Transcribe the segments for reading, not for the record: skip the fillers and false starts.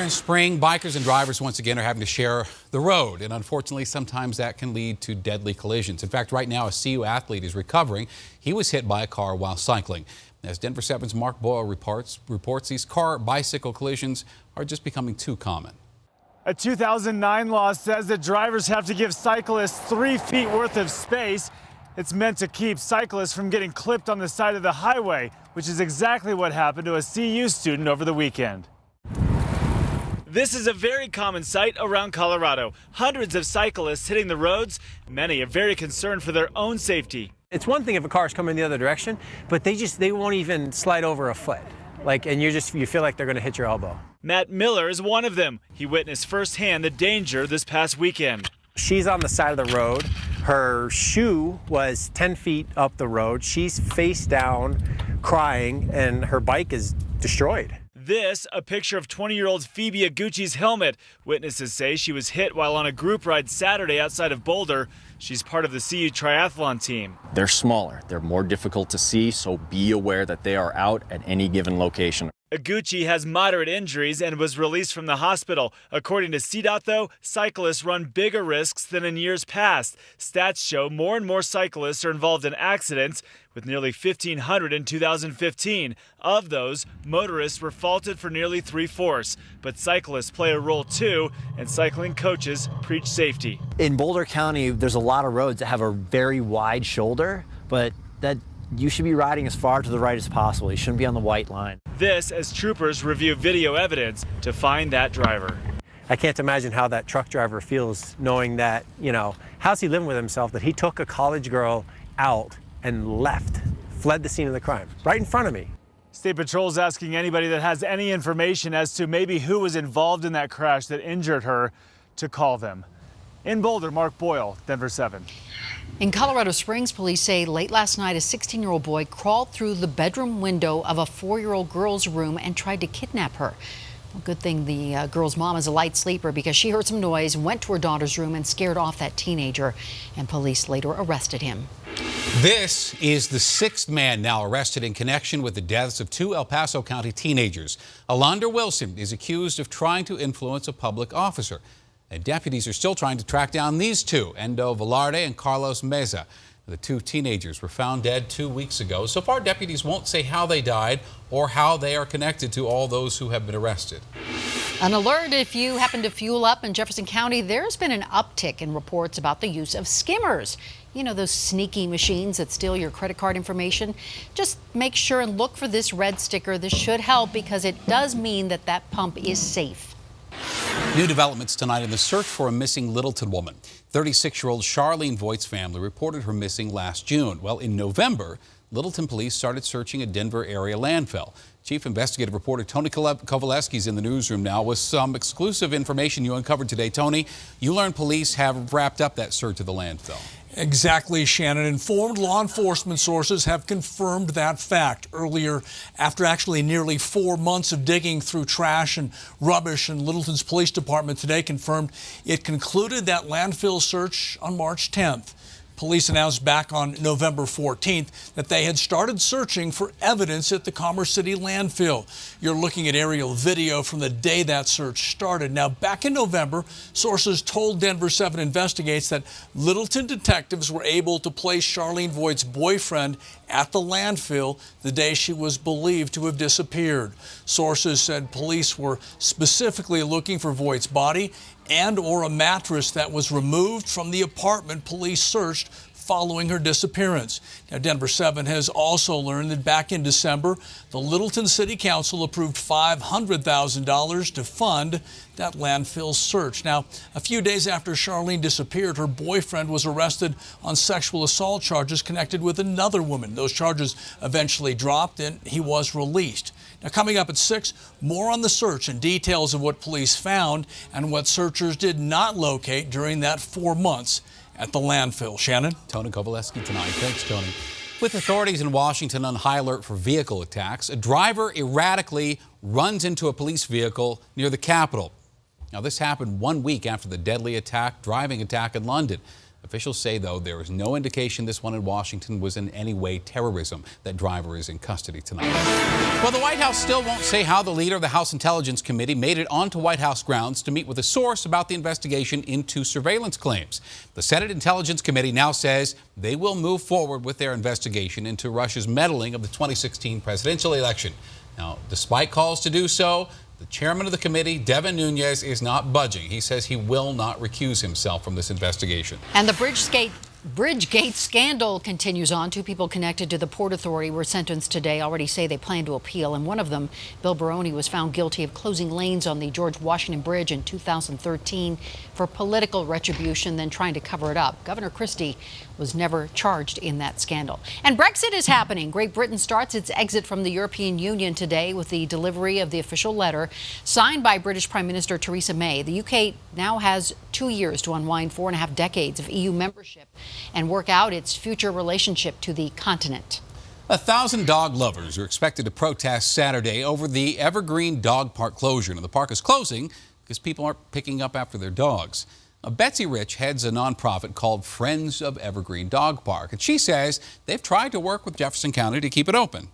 in spring, bikers and drivers once again are having to share the road, and unfortunately sometimes that can lead to deadly collisions. In fact, right now a CU athlete is recovering. He was hit by a car while cycling. As Denver 7's Mark Boyle reports these car-bicycle collisions are just becoming too common. A 2009 law says that drivers have to give cyclists 3 feet worth of space. It's meant to keep cyclists from getting clipped on the side of the highway, which is exactly what happened to a CU student over the weekend. This is a very common sight around Colorado. Hundreds of cyclists hitting the roads. Many are very concerned for their own safety. It's one thing if a car's coming the other direction, but they won't even slide over a foot. And you feel like they're going to hit your elbow. Matt Miller is one of them. He witnessed firsthand the danger this past weekend. She's on the side of the road. Her shoe was 10 feet up the road. She's face down, crying, and her bike is destroyed. This, a picture of 20-year-old Phoebe Aguchi's helmet. Witnesses say she was hit while on a group ride Saturday outside of Boulder. She's part of the CU triathlon team. They're smaller, they're more difficult to see, so be aware that they are out at any given location. Aguchi has moderate injuries and was released from the hospital. According to CDOT, though, cyclists run bigger risks than in years past. Stats show more and more cyclists are involved in accidents, with nearly 1,500 in 2015. Of those, motorists were faulted for nearly 3/4. But cyclists play a role too, and cycling coaches preach safety. In Boulder County, there's a lot of roads that have a very wide shoulder, but that you should be riding as far to the right as possible. You shouldn't be on the white line. This as troopers review video evidence to find that driver. I can't imagine how that truck driver feels knowing that, how's he living with himself that he took a college girl out and fled the scene of the crime, right in front of me. State Patrol's asking anybody that has any information as to maybe who was involved in that crash that injured her to call them. In Boulder, Mark Boyle, Denver 7. In Colorado Springs, police say late last night, a 16-year-old boy crawled through the bedroom window of a 4-year-old girl's room and tried to kidnap her. Well, good thing the girl's mom is a light sleeper because she heard some noise, went to her daughter's room and scared off that teenager, and police later arrested him. This is the 6th man now arrested in connection with the deaths of 2 El Paso County teenagers. Alondra Wilson is accused of trying to influence a public officer. And deputies are still trying to track down these 2, Endo Velarde and Carlos Meza. The 2 teenagers were found dead 2 weeks ago. So far, deputies won't say how they died or how they are connected to all those who have been arrested. An alert if you happen to fuel up in Jefferson County. There's been an uptick in reports about the use of skimmers. Those sneaky machines that steal your credit card information. Just make sure and look for this red sticker. This should help because it does mean that that pump is safe. New developments tonight in the search for a missing Littleton woman. 36-year-old Charlene Voigt's family reported her missing last June. Well, in November, Littleton police started searching a Denver area landfill. Chief investigative reporter Tony Kovaleski is in the newsroom now with some exclusive information you uncovered today. Tony, you learned police have wrapped up that search of the landfill. Exactly, Shannon. Informed law enforcement sources have confirmed that fact. Earlier, after actually nearly 4 months of digging through trash and rubbish, and Littleton's police department today confirmed it concluded that landfill search on March 10th. Police announced back on November 14th that they had started searching for evidence at the Commerce City landfill. You're looking at aerial video from the day that search started. Now, back in November, sources told Denver 7 Investigates that Littleton detectives were able to place Charlene Voigt's boyfriend at the landfill the day she was believed to have disappeared. Sources said police were specifically looking for Voigt's body and or a mattress that was removed from the apartment police searched following her disappearance. Now, Denver 7 has also learned that back in December, the Littleton City Council approved $500,000 to fund that landfill search. Now, a few days after Charlene disappeared, her boyfriend was arrested on sexual assault charges connected with another woman. Those charges eventually dropped and he was released. Now, coming up at 6, more on the search and details of what police found and what searchers did not locate during that 4 months at the landfill. Shannon? Tony Kovaleski tonight. Thanks, Tony. With authorities in Washington on high alert for vehicle attacks, a driver erratically runs into a police vehicle near the Capitol. Now, this happened 1 week after the deadly driving attack in London. Officials say, though, there is no indication this one in Washington was in any way terrorism. That driver is in custody tonight. Well, the White House still won't say how the leader of the House Intelligence Committee made it onto White House grounds to meet with a source about the investigation into surveillance claims. The Senate Intelligence Committee now says they will move forward with their investigation into Russia's meddling of the 2016 presidential election. Now, despite calls to do so, the chairman of the committee, Devin Nunes, is not budging. He says he will not recuse himself from this investigation. And the Bridgegate scandal continues on. 2 people connected to the Port Authority were sentenced today, already say they plan to appeal. And one of them, Bill Baroni, was found guilty of closing lanes on the George Washington Bridge in 2013 for political retribution, then trying to cover it up. Governor Christie was never charged in that scandal. And Brexit is happening. Great Britain starts its exit from the European Union today with the delivery of the official letter signed by British Prime Minister Theresa May. The UK now has 2 years to unwind 4.5 decades of EU membership and work out its future relationship to the continent. 1,000 dog lovers are expected to protest Saturday over the Evergreen Dog Park closure. Now, the park is closing because people aren't picking up after their dogs. Now, Betsy Rich heads a nonprofit called Friends of Evergreen Dog Park, and she says they've tried to work with Jefferson County to keep it open.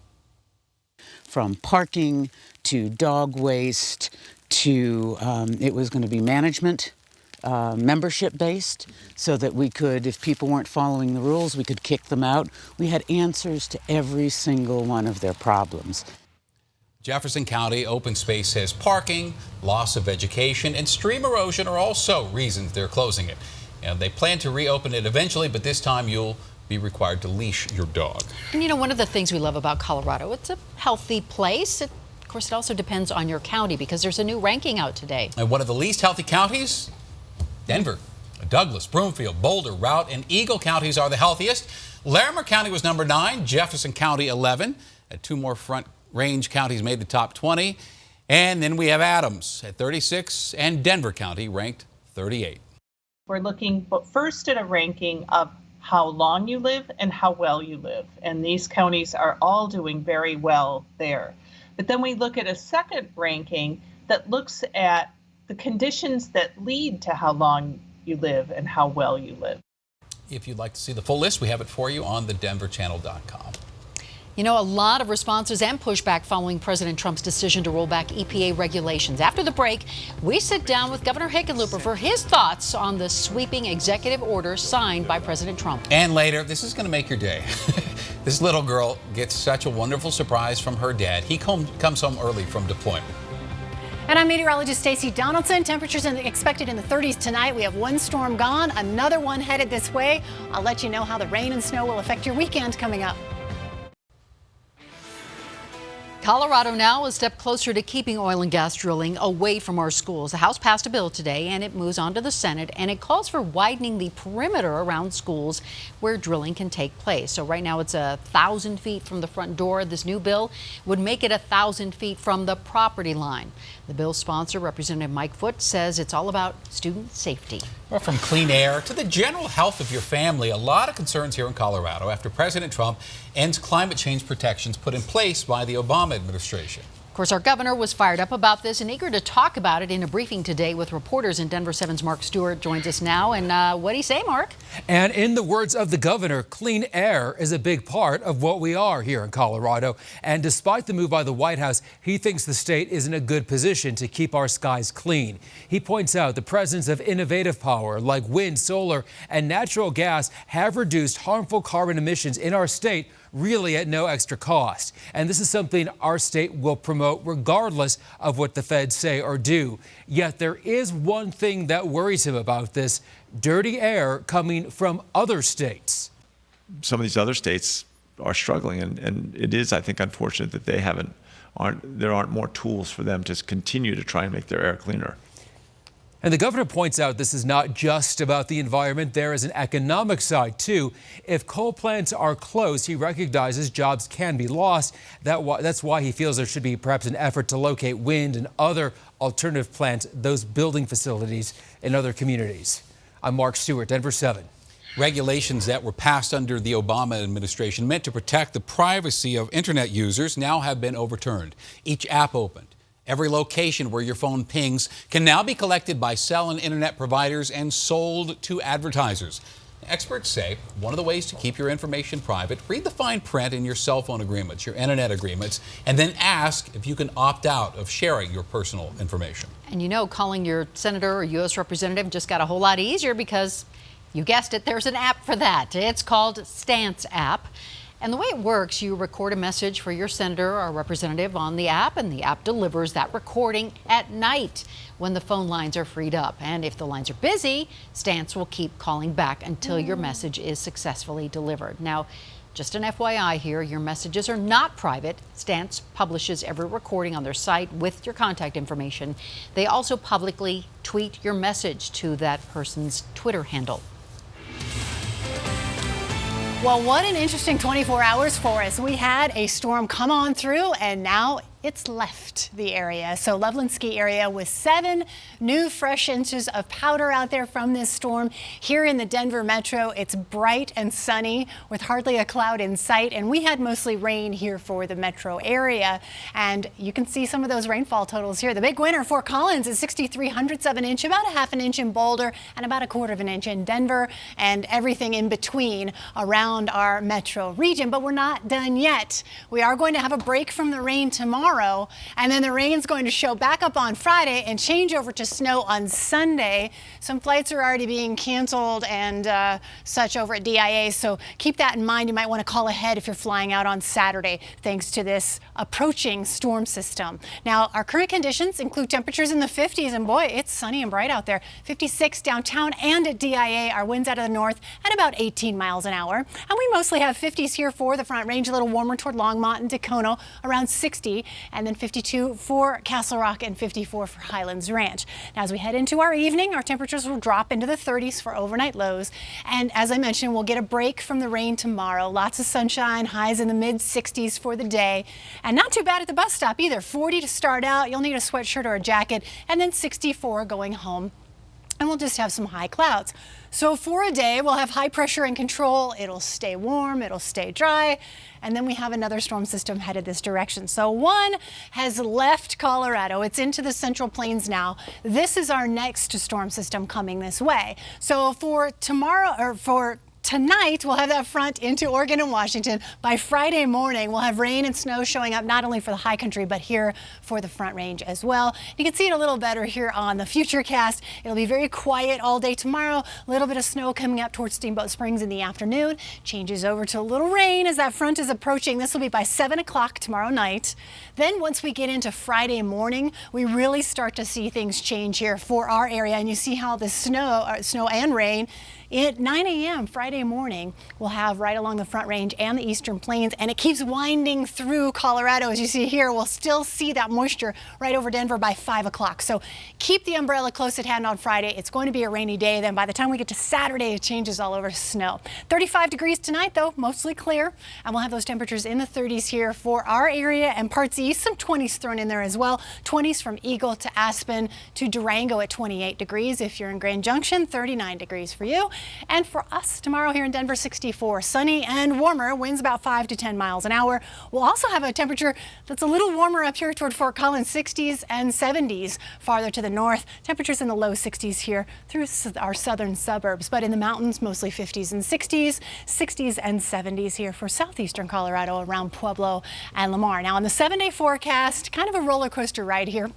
From parking to dog waste to it was going to be management, membership based, so that we could, if people weren't following the rules, we could kick them out. We had answers to every single one of their problems. Jefferson County Open Space says parking, loss of education, and stream erosion are also reasons they're closing it. And they plan to reopen it eventually, but this time you'll be required to leash your dog. And you know, one of the things we love about Colorado, it's a healthy place. Of course, it also depends on your county because there's a new ranking out today. And one of the least healthy counties, Denver. Douglas, Broomfield, Boulder, Routt, and Eagle counties are the healthiest. Larimer County was number 9, Jefferson County 11. 2 more Front Range counties made the top 20. And then we have Adams at 36 and Denver County ranked 38. We're looking first at a ranking of how long you live and how well you live. And these counties are all doing very well there. But then we look at a second ranking that looks at the conditions that lead to how long you live and how well you live. If you'd like to see the full list, we have it for you on thedenverchannel.com. You know, a lot of responses and pushback following President Trump's decision to roll back EPA regulations. After the break, we sit down with Governor Hickenlooper for his thoughts on the sweeping executive order signed by President Trump. And later, this is going to make your day. This little girl gets such a wonderful surprise from her dad. He comes home early from deployment. And I'm meteorologist Stacey Donaldson. Temperatures expected in the 30s tonight. We have one storm gone, another one headed this way. I'll let you know how the rain and snow will affect your weekend coming up. Colorado now a step closer to keeping oil and gas drilling away from our schools. The House passed a bill today and it moves on to the Senate, and it calls for widening the perimeter around schools where drilling can take place. So right now it's 1,000 feet from the front door. This new bill would make it 1,000 feet from the property line. The bill's sponsor, Representative Mike Foote, says it's all about student safety. Well, from clean air to the general health of your family, a lot of concerns here in Colorado after President Trump ends climate change protections put in place by the Obama administration. Of course, our governor was fired up about this and eager to talk about it in a briefing today with reporters. And Denver 7's Mark Stewart joins us now. And what do you say, Mark? And in the words of the governor, clean air is a big part of what we are here in Colorado. And despite the move by the White House, he thinks the state is in a good position to keep our skies clean. He points out the presence of innovative power like wind, solar, and natural gas have reduced harmful carbon emissions in our state, really at no extra cost. And this is something our state will promote regardless of what the feds say or do. Yet there is one thing that worries him about this: dirty air coming from other states. Some of these other states are struggling, and it is, I think, unfortunate that there aren't more tools for them to continue to try and make their air cleaner. And the governor points out this is not just about the environment. There is an economic side, too. If coal plants are closed, he recognizes jobs can be lost. That's why he feels there should be perhaps an effort to locate wind and other alternative plants, those building facilities in other communities. I'm Mark Stewart, Denver 7. Regulations that were passed under the Obama administration meant to protect the privacy of Internet users now have been overturned. Each app opened. Every location where your phone pings can now be collected by cell and internet providers and sold to advertisers. Experts say one of the ways to keep your information private, read the fine print in your cell phone agreements, your internet agreements, and then ask if you can opt out of sharing your personal information. And you know, calling your senator or U.S. representative just got a whole lot easier because, you guessed it, there's an app for that. It's called Stance app. And the way it works, you record a message for your senator or representative on the app, and the app delivers that recording at night when the phone lines are freed up. And if the lines are busy, Stance will keep calling back until your message is successfully delivered. Now, just an FYI here, your messages are not private. Stance publishes every recording on their site with your contact information. They also publicly tweet your message to that person's Twitter handle. Well, what an interesting 24 hours for us. We had a storm come on through, and now it's left the area. So Loveland Ski Area with 7 new fresh inches of powder out there from this storm. Here in the Denver metro, it's bright and sunny with hardly a cloud in sight. And we had mostly rain here for the metro area. And you can see some of those rainfall totals here. The big winner, Fort Collins, is 63/100 of an inch, about a half an inch in Boulder, and about a quarter of an inch in Denver, and everything in between around our metro region. But we're not done yet. We are going to have a break from the rain tomorrow. And then the rain's going to show back up on Friday and change over to snow on Sunday. Some flights are already being canceled and such over at DIA, so keep that in mind. You might want to call ahead if you're flying out on Saturday, thanks to this approaching storm system. Now, our current conditions include temperatures in the 50s, and boy, it's sunny and bright out there. 56 downtown and at DIA. Our winds out of the north at about 18 miles an hour. And we mostly have 50s here for the Front Range, a little warmer toward Longmont and Dacono, around 60. And then 52 for Castle Rock and 54 for Highlands Ranch. Now, as we head into our evening, our temperatures will drop into the 30s for overnight lows. And as I mentioned, we'll get a break from the rain tomorrow. Lots of sunshine, highs in the mid 60s for the day. And not too bad at the bus stop either. 40 to start out. You'll need a sweatshirt or a jacket. And then 64 going home. And we'll just have some high clouds. So for a day, we'll have high pressure in control. It'll stay warm, it'll stay dry, and then we have another storm system headed this direction. So one has left Colorado. It's into the Central Plains now. This is our next storm system coming this way. So for tomorrow, or for tonight, we'll have that front into Oregon and Washington. By Friday morning, we'll have rain and snow showing up not only for the high country, but here for the Front Range as well. You can see it a little better here on the Futurecast. It'll be very quiet all day tomorrow. A little bit of snow coming up towards Steamboat Springs in the afternoon. Changes over to a little rain as that front is approaching. This will be by 7 o'clock tomorrow night. Then once we get into Friday morning, we really start to see things change here for our area. And you see how the snow and rain at 9 a.m. Friday morning, we'll have right along the Front Range and the Eastern Plains, and it keeps winding through Colorado. As you see here, we'll still see that moisture right over Denver by 5 o'clock. So keep the umbrella close at hand on Friday. It's going to be a rainy day. Then by the time we get to Saturday, it changes all over to snow. 35 degrees tonight, though, mostly clear. And we'll have those temperatures in the 30s here for our area and parts east. Some 20s thrown in there as well. 20s from Eagle to Aspen to Durango at 28 degrees. If you're in Grand Junction, 39 degrees for you. And for us tomorrow here in Denver, 64, sunny and warmer, winds about 5 to 10 miles an hour. We'll also have a temperature that's a little warmer up here toward Fort Collins, 60s and 70s farther to the north. Temperatures in the low 60s here through our southern suburbs, but in the mountains, mostly 50s and 60s, 60s and 70s here for southeastern Colorado around Pueblo and Lamar. Now on the 7-day forecast, kind of a roller coaster ride here.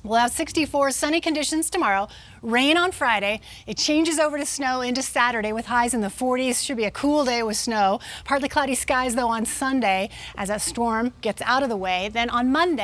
We'll have 64 sunny conditions tomorrow, rain on Friday. It changes over to snow into Saturday with highs in the 40s. Should be a cool day with snow. Partly cloudy skies, though, on Sunday as that storm gets out of the way. Then on Monday,